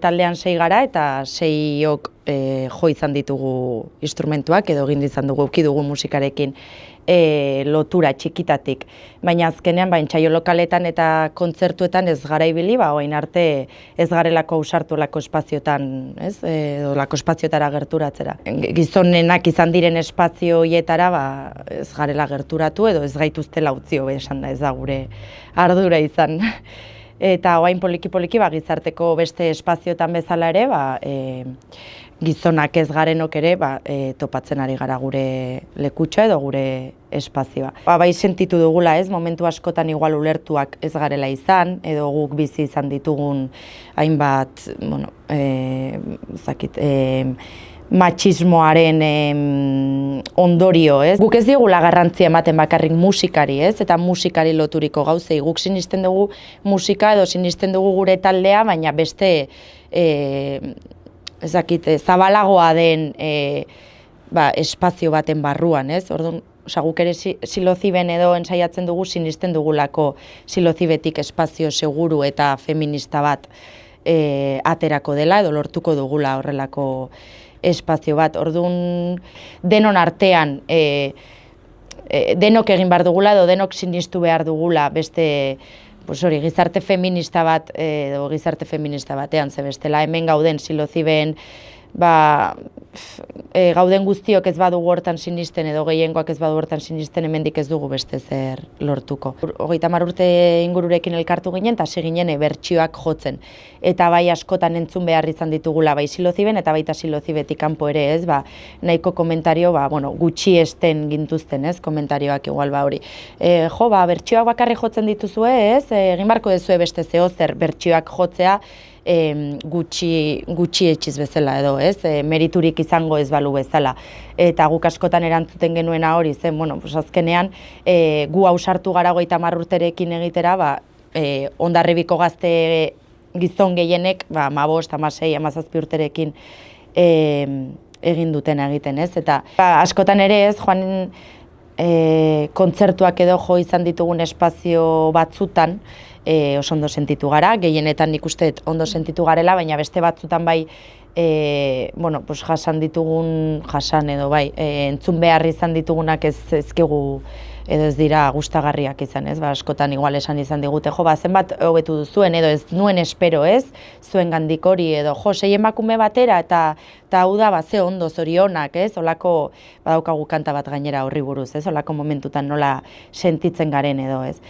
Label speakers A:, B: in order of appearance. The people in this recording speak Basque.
A: Taldean 6 gara eta 6ok jo izan ditugu instrumentuak edo egin izan dugu, eduki dugu musikarekin lotura txikitatik. Baina azkenean entsaio lokaletan eta kontzertuetan ez gara ibili, orain arte ez garelako ausartu lako espazioetan, ez? Edo lako espazioetara gerturatzera. Gizonenak izan diren espazio hietara ez garela gerturatu edo ez gaituztela utzi hobe esan da, ez da gure ardura izan. Eta orain poliki-poliki gizarteko beste espazioetan bezala ere, gizonak ez garenok ere topatzen ari gara gure lekutxa edo gure espazioa. Bai sentitu dugula, ez, momentu askotan igual ulertuak ez garela izan, edo guk bizi izan ditugun hainbat, matxismoaren ondorio, ez? Guk ez diogula garrantzia ematen bakarrik musikari, ez? Eta musikari loturiko gauzei. Guk sinisten dugu musika edo sinisten dugu gure taldea, baina beste zabalagoa den espazio baten barruan, ez? Orduan, guk ere siloziben edo ensaiatzen dugu sinisten dugulako silozibetik espazio seguru eta feminista bat aterako dela edo lortuko dugula horrelako espazio bat. Orduan, denon artean denok egin behar dugula edo denok sinistu behar dugula beste gizarte feminista bat edo gizarte feminista batean, ze bestela hemen gauden siloziben gauden guztiok ez badugu hortan sinisten edo gehiengoak ez badu hortan sinisten hemendik ez dugu beste zer lortuko. 30 urte ingururekin elkartu ginen eta hasi ginen bertsioak jotzen. Eta bai askotan entzun behar izan ditugula bai siloziben eta baita silozibetik kanpo ere, ez, nahiko komentario gutxi esten gintuzten, ez, komentarioak igual hori. Bertsioak bakarrik jotzen dituzue, ez, egin barko dezue beste zehozer bertsioak jotzea gutxi etxiz bezala edo, ez, meriturik izango ez balu bezala. Eta guk askotan erantzuten genuena hori zen, azkenean gu ausartu gara 30 urterekin egitera, Hondarribiko gazte gizon gehienek 15, 16, 17 urterekin egin duten egiten, ez? Eta askotan ere, ez, joan kontzertuak edo jo izan ditugun espazio batzutan oso ondo sentitu gara, gehienetan nik uste ondo sentitu garela, baina beste batzutan jasan edo entzun behar izan ditugunak ezkegu edo ez dira gustagarriak izan, ez? Askotan igual esan izan digute, zenbat hobetu duzuen edo ez nuen espero, ez? Zuen gandik hori edo, 6 emakume batera eta hau da, ze ondo zorionak, ez? Olako badaukagu kanta bat gainera horri buruz, ez? Olako momentutan nola sentitzen garen edo, ez?